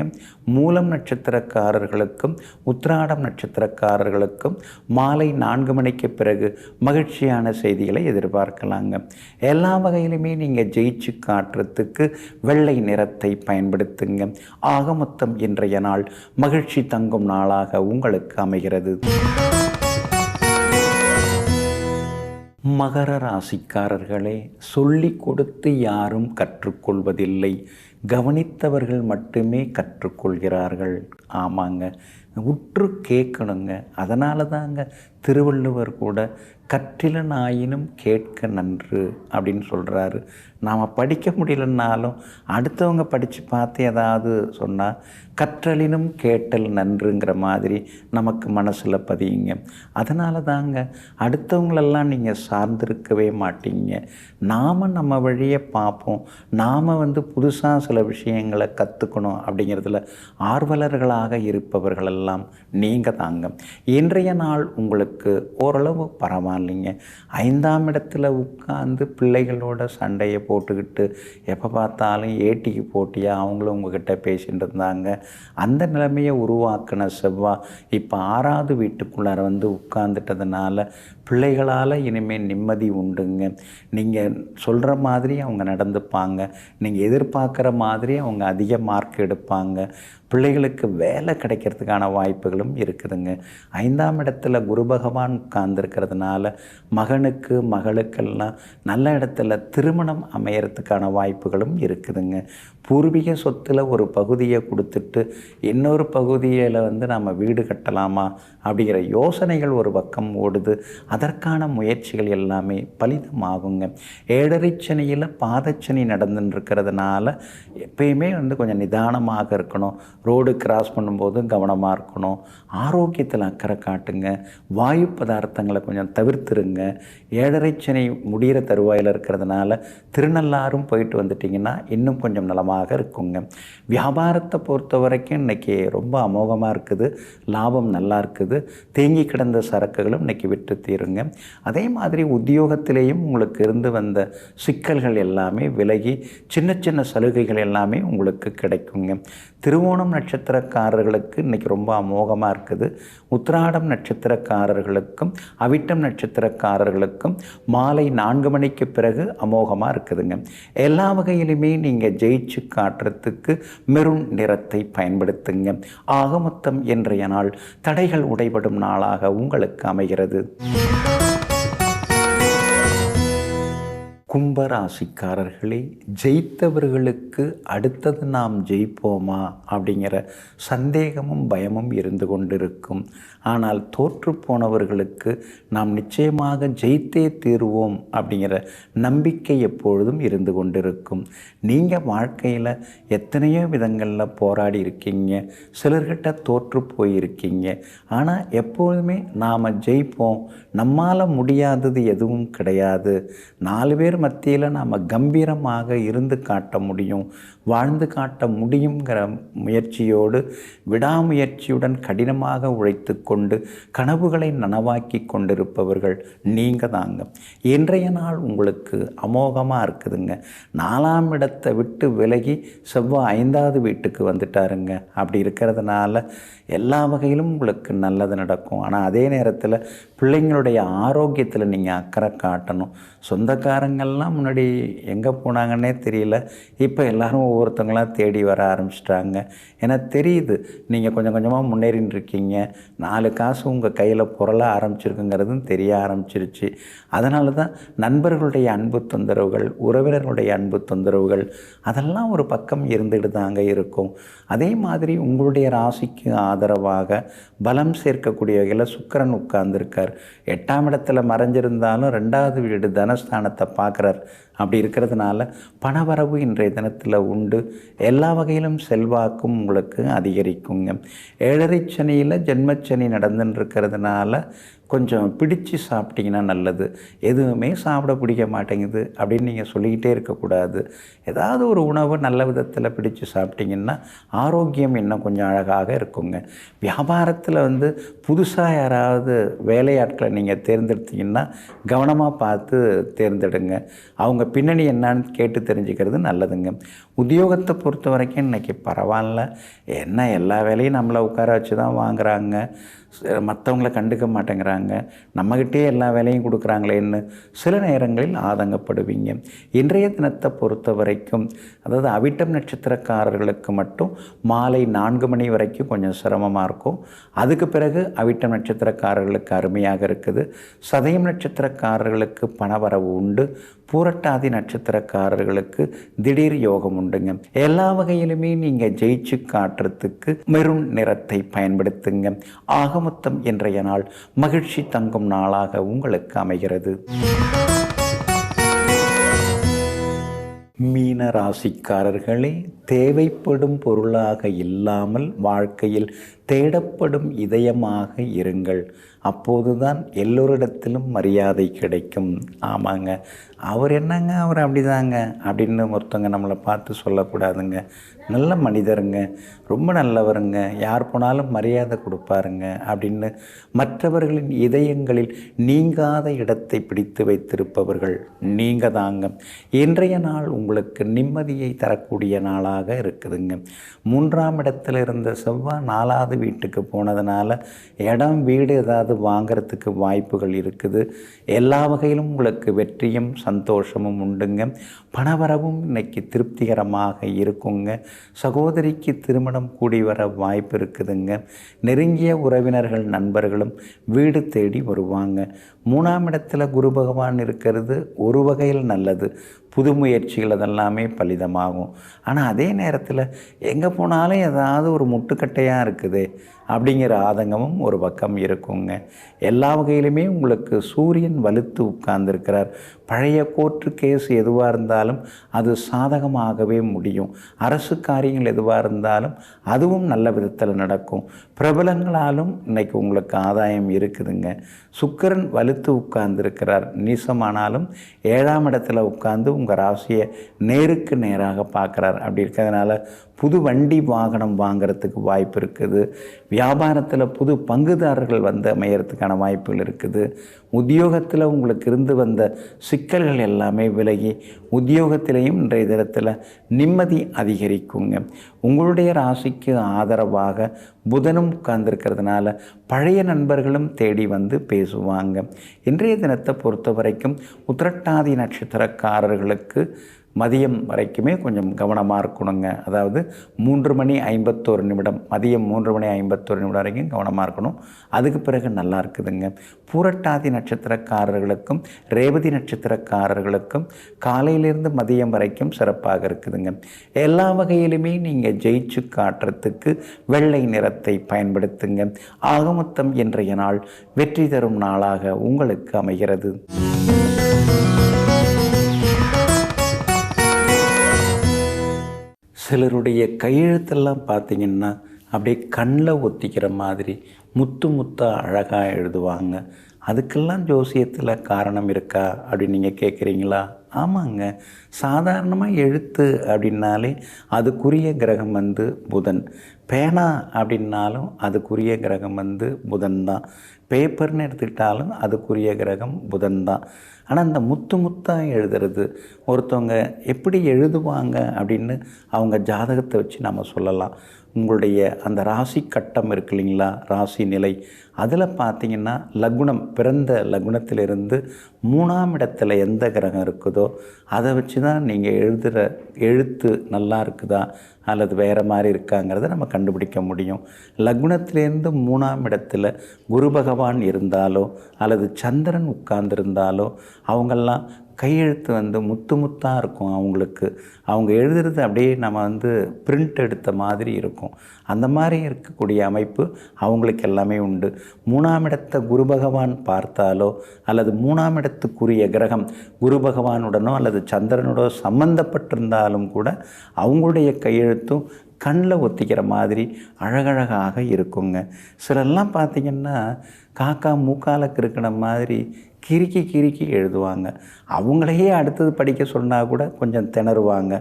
மூலம் நட்சத்திரக்காரர்களுக்கும் உத்திராடம் நட்சத்திரக்காரர்களுக்கும் மாலை 4 மணிக்கு பிறகு மகிழ்ச்சியான செய்திகளை எதிர்பார்க்கலாங்க. எல்லா வகையிலுமே நீங்கள் ஜெயிச்சு காட்டுறதுக்கு வெள்ளை நிறத்தை பயன்படுத்துங்க. ஆக மொத்தம் இன்றைய நாள் மகிழ்ச்சி தங்கும் நாளாக உங்களுக்கு அமைகிறது. மகர ராசிக்காரர்களே, சொல்லி கொடுத்து யாரும் கற்றுக்கொள்வதில்லை, கவனித்தவர்கள் மட்டுமே கற்றுக்கொள்கிறார்கள். ஆமாங்க, உற்று கேட்கணுங்க. அதனால தாங்க திருவள்ளுவர் கூட கற்றிலனாயினும் கேட்க நன்று அப்படின்னு சொல்கிறாரு. நாம் படிக்க முடியலன்னாலும் அடுத்தவங்க படித்து பார்த்து ஏதாவது சொன்னால் கற்றலினும் கேட்டல் நன்றுங்கிற மாதிரி நமக்கு மனசில் பதியுங்க. அதனால தாங்க அடுத்தவங்களெல்லாம் நீங்கள் சார்ந்திருக்கவே மாட்டீங்க. நாம் நம்ம வழியை பார்ப்போம். நாம் புதுசாக சில விஷயங்களை கற்றுக்கணும் அப்படிங்கிறதுல ஆர்வலர்களாக இருப்பவர்களெல்லாம் நீங்கள் தாங்க. இன்றைய நாள் உங்களுக்கு ஓரளவு பரவாயில்லைங்க. 5ஆம் இடத்துல உட்கார்ந்து பிள்ளைகளோட சண்டையை போட்டுக்கிட்டு எப்போ பார்த்தாலும் ஏட்டிக்கு போட்டியாக அவங்களும் உங்ககிட்ட பேசிகிட்டு இருந்தாங்க. அந்த நிலைமையை உருவாக்கின செவ்வாய் இப்போ 6வது வீட்டுக்குள்ளார உட்கார்ந்துட்டதுனால பிள்ளைகளால் இனிமேல் நிம்மதி உண்டுங்க. நீங்கள் சொல்கிற மாதிரி அவங்க நடந்துப்பாங்க. நீங்கள் எதிர்பார்க்குற மாதிரி அவங்க அதிக மார்க் எடுப்பாங்க. பிள்ளைகளுக்கு வேலை கிடைக்கிறதுக்கான வாய்ப்புகளும் இருக்குதுங்க. 5ஆம் இடத்துல குரு பகவான் உட்கார்ந்துருக்கிறதுனால மகனுக்கு மகளுக்கெல்லாம் நல்ல இடத்துல திருமணம் அமையறதுக்கான வாய்ப்புகளும் இருக்குதுங்க. பூர்வீக சொத்தில் ஒரு பகுதியை கொடுத்துட்டு இன்னொரு பகுதியில் நம்ம வீடு கட்டலாமா அப்படிங்கிற யோசனைகள் ஒரு பக்கம் ஓடுது. அதற்கான முயற்சிகள் எல்லாமே பலிதமாகுங்க. 7.5 சனியில் பாதச்சனி நடந்துட்டுருக்கிறதுனால எப்பயுமே கொஞ்சம் நிதானமாக இருக்கணும். ரோடு கிராஸ் பண்ணும்போது கவனமாக இருக்கணும். ஆரோக்கியத்தில் அக்கறை காட்டுங்க. வாயு பதார்த்தங்களை கொஞ்சம் தவிர்த்துருங்க. 7.5 சனி முடிகிற தருவாயில் இருக்கிறதுனால திருநள்ளாறும் போயிட்டு வந்துட்டிங்கன்னா இன்னும் கொஞ்சம் நலமாக இருக்குங்க. வியாபாரத்தை பொறுத்த வரைக்கும் இன்றைக்கி ரொம்ப அமோகமாக இருக்குது. லாபம் நல்லா இருக்குது. தேங்கி கிடந்த சரக்குகளும் இன்றைக்கி விட்டு தீருங்க. அதே மாதிரி உத்தியோகத்திலேயும் உங்களுக்கு இருந்து வந்த சிக்கல்கள் எல்லாமே விலகி சின்ன சின்ன சலுகைகள் எல்லாமே உங்களுக்கு கிடைக்குங்க. திருவோணம் நட்சத்திரக்காரர்களுக்கு இன்றைக்கி ரொம்ப அமோகமாக இருக்குது. உத்திராடம் நட்சத்திரக்காரர்களுக்கும் அவிட்டம் நட்சத்திரக்காரர்களுக்கும் மாலை 4 மணிக்கு பிறகு அமோகமாக இருக்குதுங்க. எல்லா வகையிலுமே நீங்கள் ஜெயிச்சு காட்டுறதுக்கு மெரூன் நிறத்தை பயன்படுத்துங்க. ஆக மொத்தம் இன்றைய நாள் தடைகள் உடைபடும் நாளாக உங்களுக்கு அமைகிறது. கும்பராசிக்காரர்களே, ஜெயித்தவர்களுக்கு அடுத்தது நாம் ஜெயிப்போமா அப்படிங்கிற சந்தேகமும் பயமும் இருந்து கொண்டிருக்கும். ஆனால் தோற்று போனவர்களுக்கு நாம் நிச்சயமாக ஜெயித்தே தீருவோம் அப்படிங்கிற நம்பிக்கை எப்பொழுதும் இருந்து கொண்டிருக்கும். நீங்கள் வாழ்க்கையில் எத்தனையோ விதங்களில் போராடி இருக்கீங்க. சிலர்கிட்ட தோற்று போயிருக்கீங்க. ஆனால் எப்பொழுதுமே நாம் ஜெயிப்போம், நம்மால் முடியாதது எதுவும் கிடையாது, 4 பேர் மத்தியில் நாம் கம்பீரமாக இருந்து காட்ட முடியும், வாழ்ந்து காட்ட முடியுங்கிற முயற்சியோடு விடாமுயற்சியுடன் கடினமாக உழைத்து கொண்டு கனவுகளை நனவாக்கி கொண்டிருப்பவர்கள் நீங்கள் தாங்க. இன்றைய நாள் உங்களுக்கு அமோகமாக இருக்குதுங்க. 4ஆம் இடத்தை விட்டு விலகி செவ்வாய் 5வது வீட்டுக்கு வந்துட்டாருங்க. அப்படி இருக்கிறதுனால எல்லா வகையிலும் உங்களுக்கு நல்லது நடக்கும். ஆனால் அதே நேரத்தில் பிள்ளைங்களுடைய ஆரோக்கியத்தில் நீங்கள் அக்கறை காட்டணும். சொந்தக்காரங்கள்லாம் முன்னாடி எங்கே போனாங்கன்னே தெரியல. இப்போ எல்லோரும் ஒவ்வொருத்தங்களாம் தேடி வர ஆரம்பிச்சிட்டாங்க. ஏன்னா தெரியுது நீங்கள் கொஞ்சம் கொஞ்சமாக முன்னேறின்னு இருக்கீங்க. 4 காசு உங்கள் கையில் புரள ஆரம்பிச்சிருக்குங்கிறதும் தெரிய ஆரம்பிச்சிருச்சு. அதனால தான் நண்பர்களுடைய அன்பு தொந்தரவுகள், உறவினர்களுடைய அன்பு தொந்தரவுகள் அதெல்லாம் ஒரு பக்கம் இருந்துட்டு தாங்க இருக்கும். அதே மாதிரி உங்களுடைய ராசிக்கு ஆதரவாக பலம் சேர்க்கக்கூடிய வகையில் சுக்கிரன் உட்கார்ந்துருக்கார். 8ஆம் இடத்துல மறைஞ்சிருந்தாலும் 2வது வீடு தனஸ்தானத்தை பார்க்குறார். அப்படி இருக்கிறதுனால பணவரவு இன்றைய தினத்தில் உண்டு. எல்லா வகையிலும் செல்வாக்கும் உங்களுக்கு அதிகரிக்குங்க. 7.5 சனியில் ஜென்மச்சனி நடந்துன்னு இருக்கிறதுனால கொஞ்சம் பிடிச்சு சாப்பிட்டிங்கன்னா நல்லது. எதுவுமே சாப்பிட பிடிக்க மாட்டேங்குது அப்படின்னு நீங்கள் சொல்லிக்கிட்டே இருக்கக்கூடாது. ஏதாவது ஒரு உணவு நல்ல விதத்தில் பிடிச்சு சாப்பிட்டிங்கன்னா ஆரோக்கியம் இன்னும் கொஞ்சம் அழகாக இருக்குங்க. வியாபாரத்தில் புதுசாக யாராவது வேலையாட்களை நீங்கள் தேர்ந்தெடுத்தீங்கன்னா கவனமாக பார்த்து தேர்ந்தெடுங்க. அவங்க பின்னணி என்னான்னு கேட்டு தெரிஞ்சுக்கிறது நல்லதுங்க. உத்தியோகத்தை பொறுத்த வரைக்கும் இன்றைக்கி பரவாயில்ல. என்ன எல்லா வேலையும் நம்மளை உட்கார வச்சு தான் வாங்குகிறாங்க. மற்றவங்களை கண்டுக்க மாட்டேங்கிறாங்க. நம்மகிட்டே எல்லா வேலையும் கொடுக்குறாங்களேன்னு சில நேரங்களில் ஆதங்கப்படுவீங்க. இன்றைய தினத்தை பொறுத்த வரைக்கும் அதாவது அவிட்டம் நட்சத்திரக்காரர்களுக்கு மட்டும் மாலை 4 மணி வரைக்கும் கொஞ்சம் சிரமமாக இருக்கும். அதுக்கு பிறகு அவிட்டம் நட்சத்திரக்காரர்களுக்கு அருமையாக இருக்குது. சதயம் நட்சத்திரக்காரர்களுக்கு பணவரவு உண்டு. பூரட்டாதி நட்சத்திரக்காரர்களுக்கு திடீர் யோகம் உண்டுங்க. எல்லா வகையிலுமே நீங்கள் ஜெயிச்சு காட்டுறதுக்கு மெரூன் நிறத்தை பயன்படுத்துங்க. ஆக மொத்தம் இன்றைய நாள் மகிழ்ச்சி தங்கும் நாளாக உங்களுக்கு அமைகிறது. மீன ராசிக்காரர்களே, தேவைப்படும் பொருளாக இல்லாமல் வாழ்க்கையில் தேடப்படும் இதயமாக இருங்கள். அப்போதுதான் எல்லோரிடத்திலும் மரியாதை கிடைக்கும். ஆமாங்க, அவர் என்னங்க, அவர் அப்படிதாங்க அப்படின்னு ஒருத்தவங்க நம்மளை பார்த்து சொல்லக்கூடாதுங்க. நல்ல மனிதருங்க, ரொம்ப நல்லவருங்க, யார் போனாலும் மரியாதை கொடுப்பாருங்க அப்படின்னு மற்றவர்களின் இதயங்களில் நீங்காத இடத்தை பிடித்து வைத்திருப்பவர்கள் நீங்கள் தாங்க. இன்றைய நாள் உங்களுக்கு நிம்மதியை தரக்கூடிய நாளாக இருக்குதுங்க. 3ஆம் இடத்துல இருந்த செவ்வாய் 4வது வீட்டுக்கு போனதுனால இடம் வீடு ஏதாவது வாங்கிறதுக்கு வாய்ப்புகள் இருக்குது. எல்லா வகையிலும் உங்களுக்கு வெற்றியும் சந்தோஷமும் உண்டுங்க. பணவரவும் இன்னைக்கு திருப்திகரமாக இருக்குங்க. சகோதரிக்கு திருமணம் கூடி வர வாய்ப்பு இருக்குதுங்க. நெருங்கிய உறவினர்கள் நண்பர்களும் வீடு தேடி வருவாங்க. 3ஆம் இடத்துல குரு பகவான் இருக்கிறது ஒரு வகையில் நல்லது. புது முயற்சிகள் அதெல்லாமே பலிதமாகும். ஆனால் அதே நேரத்தில் எங்கே போனாலும் ஏதாவது ஒரு முட்டுக்கட்டையாக இருக்குது அப்படிங்கிற ஆதங்கமும் ஒரு பக்கம் இருக்குங்க. எல்லா வகையிலுமே உங்களுக்கு சூரியன் வலுத்து உட்கார்ந்துருக்கிறார். பழைய கோர்ட்டு கேஸ் எதுவாக இருந்தாலும் அது சாதகமாகவே முடியும். அரசு காரியங்கள் எதுவாக இருந்தாலும் அதுவும் நல்ல விதத்தில் நடக்கும். பிரபலங்களாலும் இன்னைக்கு உங்களுக்கு ஆதாயம் இருக்குதுங்க. சுக்கிரன் வலுத்து உட்கார்ந்துருக்கிறார். நீசமானாலும் 7ஆம் இடத்துல உட்கார்ந்து உங்கள் ராசியை நேருக்கு நேராக பார்க்குறார். அப்படி இருக்கிறதுனால புது வண்டி வாகனம் வாங்கிறதுக்கு வாய்ப்பு இருக்குது. வியாபாரத்தில் புது பங்குதாரர்கள் வந்து அமையறதுக்கான வாய்ப்புகள் இருக்குது. உத்தியோகத்தில் உங்களுக்கு இருந்து வந்த சிக்கல்கள் எல்லாமே விலகி உத்தியோகத்திலையும் இன்றைய தினத்தில் நிம்மதி அதிகரிக்குங்க. உங்களுடைய ராசிக்கு ஆதரவாக புதனும் உட்கார்ந்துருக்கிறதுனால பழைய நண்பர்களும் தேடி வந்து பேசுவாங்க. இன்றைய தினத்தை பொறுத்த வரைக்கும் உத்திரட்டாதி நட்சத்திரக்காரர்களுக்கு மதியம் வரைக்குமே கொஞ்சம் கவனமாக இருக்கணுங்க. அதாவது 3:51 மதியம் 3:51 வரைக்கும் கவனமாக இருக்கணும். அதுக்கு பிறகு நல்லா இருக்குதுங்க. பூரட்டாதி நட்சத்திரக்காரர்களுக்கும் ரேவதி நட்சத்திரக்காரர்களுக்கும் காலையிலிருந்து மதியம் வரைக்கும் சிறப்பாக இருக்குதுங்க. எல்லா வகையிலுமே நீங்கள் ஜெயிச்சு காட்டுறதுக்கு வெள்ளை நிறத்தை பயன்படுத்துங்க. ஆக மொத்தம் இன்றைய நாள் வெற்றி தரும் நாளாக உங்களுக்கு அமைகிறது. சிலருடைய கையெழுத்தெல்லாம் பார்த்திங்கன்னா அப்படியே கண்ணில் ஒத்திக்கிற மாதிரி முத்து முத்தாக அழகாக எழுதுவாங்க. அதுக்கெல்லாம் ஜோசியத்தில் காரணம் இருக்கா அப்படின்னு நீங்கள் கேட்குறீங்களா? ஆமாங்க, சாதாரணமாக எழுத்து அப்படின்னாலே அதுக்குரிய கிரகம் வந்து புதன். பேனா அப்படின்னாலும் அதுக்குரிய கிரகம் வந்து புதன் தான். பேப்பர்னு எடுத்துக்கிட்டாலும் அதுக்குரிய கிரகம் புதன் தான். ஆனால் இந்த முத்து முத்தாக எழுதுறது ஒருத்தவங்க எப்படி எழுதுவாங்க அப்படின்னு அவங்க ஜாதகத்தை வச்சு நம்ம சொல்லலாம். உங்களுடைய அந்த ராசி கட்டம் இருக்கு இல்லைங்களா, ராசி நிலை, அதில் பார்த்திங்கன்னா லக்னம், பிறந்த லக்னத்திலிருந்து 3ஆம் இடத்துல எந்த கிரகம் இருக்குதோ அதை வச்சு தான் நீங்கள் எழுதுகிற எழுத்து நல்லா இருக்குதா அல்லது வேறு மாதிரி இருக்காங்கிறத நம்ம கண்டுபிடிக்க முடியும். லக்னத்திலேருந்து 3ஆம் இடத்துல குரு பகவான் இருந்தாலோ அல்லது சந்திரன் உட்கார்ந்துருந்தாலோ அவங்கெல்லாம் கையெழுத்து வந்து முத்து முத்தாக இருக்கும். அவங்களுக்கு அவங்க எழுதுறது அப்படியே நம்ம வந்து பிரிண்ட் எடுத்த மாதிரி இருக்கும். அந்த மாதிரி இருக்கக்கூடிய அமைப்பு அவங்களுக்கு எல்லாமே உண்டு. 3ஆம் இடத்தை குரு பகவான் பார்த்தாலோ அல்லது 3ஆம் இடத்துக்குரிய கிரகம் குரு பகவானுடனோ அல்லது சந்திரனோட சம்பந்தப்பட்டிருந்தாலும் கூட அவங்களுடைய கையெழுத்தும் கண்ணில் ஒத்திக்கிற மாதிரி அழகழகாக இருக்குங்க. சிலர்லாம் பார்த்திங்கன்னா காக்கா மூக்காலுக்கு இருக்கிற மாதிரி கிறுக்கி கிறுக்கி எழுதுவாங்க. அவங்களையே அடுத்தது படிக்க சொன்னால் கூட கொஞ்சம் திணறுவாங்க.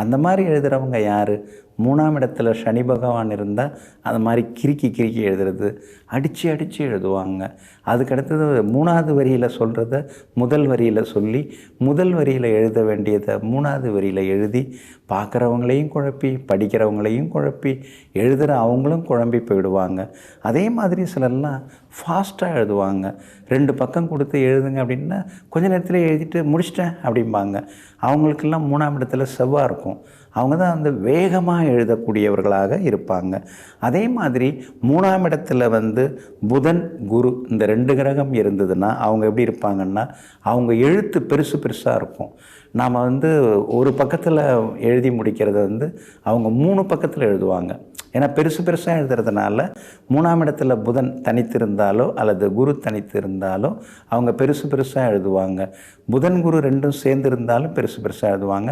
அந்த மாதிரி எழுதுகிறவங்க யார்? 3ஆம் இடத்துல சனி பகவான் இருந்தால் அது மாதிரி கிறுக்கி கிறுக்கி எழுதுறது, அடித்து அடித்து எழுதுவாங்க. அதுக்கடுத்தது 3ஆவது வரியில் சொல்கிறத முதல் வரியில் சொல்லி முதல் வரியில் எழுத வேண்டியதை 3ஆவது வரியில் எழுதி பார்க்குறவங்களையும் குழப்பி படிக்கிறவங்களையும் குழப்பி எழுதுகிற அவங்களும் குழம்பி போயிடுவாங்க. அதே மாதிரி சிலர்லாம் ஃபாஸ்ட்டாக எழுதுவாங்க. 2 பக்கம் கொடுத்து எழுதுங்க அப்படின்னா கொஞ்ச நேரத்தில் எழுதிட்டு முடிச்சிட்டேன் அப்படிம்பாங்க. அவங்களுக்கெல்லாம் 3ஆம் இடத்துல செவ்வாய் இருக்கும். அவங்க தான் வந்து வேகமாக எழுதக்கூடியவர்களாக இருப்பாங்க. அதே மாதிரி 3ஆம் இடத்துல வந்து புதன் குரு இந்த 2 கிரகம் இருந்ததுன்னா அவங்க எப்படி இருப்பாங்கன்னா அவங்க எழுத்து பெருசு பெருசாக இருக்கும். நாம் வந்து ஒரு பக்கத்தில் எழுதி முடிக்கிறத வந்து அவங்க 3 பக்கத்தில் எழுதுவாங்க. ஏன்னா பெருசு பெருசாக எழுதுறதுனால 3ஆம் இடத்துல புதன் தனித்திருந்தாலோ அல்லது குரு தனித்திருந்தாலோ அவங்க பெருசு பெருசாக எழுதுவாங்க. புதன் குரு ரெண்டும் சேர்ந்து இருந்தாலும் பெருசு பெருசாக எழுதுவாங்க.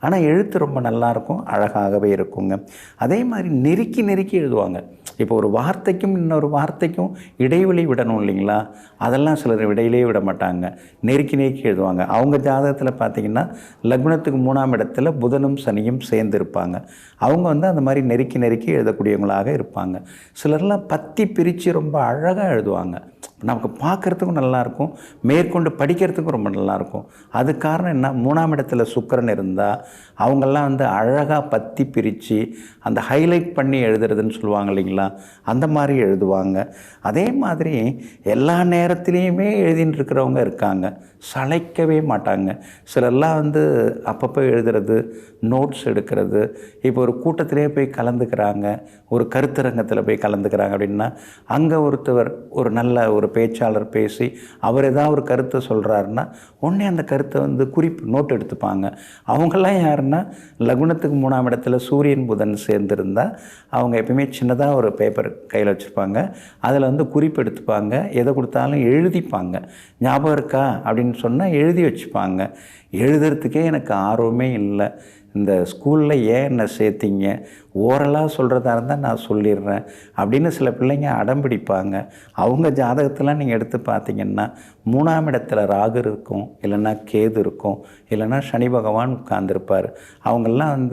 ஆனால் எழுத்து ரொம்ப நல்லாயிருக்கும், அழகாகவே இருக்குங்க. அதே மாதிரி நெருக்கி நெருக்கி எழுதுவாங்க. இப்போ ஒரு வார்த்தைக்கும் இன்னொரு வார்த்தைக்கும் இடைவெளி விடணும் இல்லைங்களா, அதெல்லாம் சிலர் இடையிலே விட மாட்டாங்க, நெருக்கி நெருக்கி எழுதுவாங்க. அவங்க ஜாதகத்தில் பார்த்திங்கன்னா லக்னத்துக்கு 3ஆம் இடத்துல புதனும் சனியும் சேர்ந்து இருப்பாங்க. அவங்க அந்த மாதிரி நெருக்கி நெருக்கி எழுதக்கூடியவங்களாக இருப்பாங்க. சிலர்லாம் பத்தி பிரித்து ரொம்ப அழகாக எழுதுவாங்க. நமக்கு பார்க்குறதுக்கும் நல்லாயிருக்கும், மேற்கொண்டு படிக்கிறதுக்கும் ரொம்ப நல்லாயிருக்கும். அது காரணம் என்ன, 3ஆம் இடத்துல சுக்கிரன் இருந்தால் அவங்கெல்லாம் அழகாக பத்தி பிரித்து அந்த ஹைலைட் பண்ணி எழுதுறதுன்னு சொல்லுவாங்க இல்லைங்களா, அந்த மாதிரி எழுதுவாங்க. அதே மாதிரி எல்லா நேரத்துலேயுமே எழுதின்னு இருக்கிறவங்க இருக்காங்க, சளைக்கவே மாட்டாங்க. சிலர்லாம் அப்பப்போ எழுதுறது, நோட்ஸ் எடுக்கிறது. இப்போ ஒரு கூட்டத்திலே போய் கலந்துக்கிறாங்க, ஒரு கருத்தரங்கத்தில் போய் கலந்துக்கிறாங்க அப்படின்னா அங்கே ஒருத்தவர் ஒரு நல்ல ஒரு பேச்சாளர் பேசி அவர் ஏதாவது ஒரு கருத்தை சொல்கிறாருன்னா உடனே அந்த கருத்தை குறிப்பு நோட் எடுத்துப்பாங்க. அவங்கெல்லாம் யாருன்னா லக்னத்துக்கு 3ஆம் இடத்துல சூரியன் புதன் சேர்ந்துருந்தால் அவங்க எப்பயுமே சின்னதாக ஒரு பேப்பர் கையில் வச்சுருப்பாங்க, அதில் குறிப்பு எடுத்துப்பாங்க, எதை கொடுத்தாலும் எழுதிப்பாங்க. ஞாபகம் இருக்கா அப்படின்னு சொன்னால் எழுதி வச்சுப்பாங்க. எழுதுறதுக்கே எனக்கு ஆர்வமே இல்லை, இந்த ஸ்கூலில் ஏன் என்னை சேர்த்திங்க, ஓரலாக சொல்கிறதா இருந்தால் நான் சொல்லிடுறேன் அப்படின்னு சில பிள்ளைங்க அடம்பிடிப்பாங்க. அவங்க ஜாதகத்தெலாம் நீங்கள் எடுத்து பார்த்தீங்கன்னா 3ஆம் இடத்துல ராகு இருக்கும், இல்லைன்னா கேது இருக்கும், இல்லைன்னா சனி பகவான் உட்கார்ந்துருப்பார். அவங்கெல்லாம்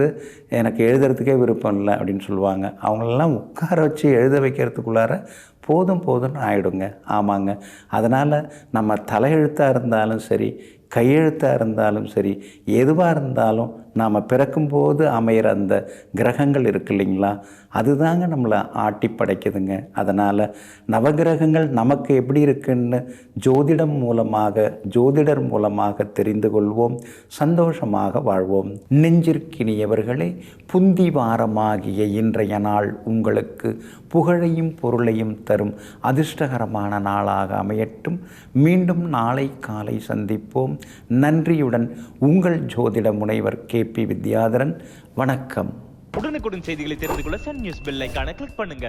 எனக்கு எழுதுறதுக்கே விருப்பம் இல்லை அப்படின்னு சொல்லுவாங்க. அவங்களெல்லாம் உட்கார வச்சு எழுத வைக்கிறதுக்குள்ளார போதும்னு ஆகிடுங்க. ஆமாங்க. அதனால் நம்ம தலையெழுத்தாக இருந்தாலும் சரி, கையெழுத்தாக இருந்தாலும் சரி, எதுவாக இருந்தாலும் நாம் பிறக்கும்போது அமையிற அந்த கிரகங்கள் இருக்கு இல்லைங்களா, அதுதாங்க நம்மளை ஆட்டி படைக்குதுங்க. அதனால் நவகிரகங்கள் நமக்கு எப்படி இருக்குன்னு ஜோதிடர் மூலமாக தெரிந்து கொள்வோம், சந்தோஷமாக வாழ்வோம். நெஞ்சிற்கினியவர்களே, புந்தி வாரமாகிய இன்றைய நாள் உங்களுக்கு புகழையும் பொருளையும் தரும் அதிர்ஷ்டகரமான நாளாக அமையட்டும். மீண்டும் நாளை காலை சந்திப்போம். நன்றியுடன் உங்கள் ஜோதிட முனைவர் KP வித்யாதரன். வணக்கம். உடனுக்குடன் செய்திகளை தெரிந்து கொள்ள சன் நியூஸ் பெல் ஐகானை கிளிக் பண்ணுங்க.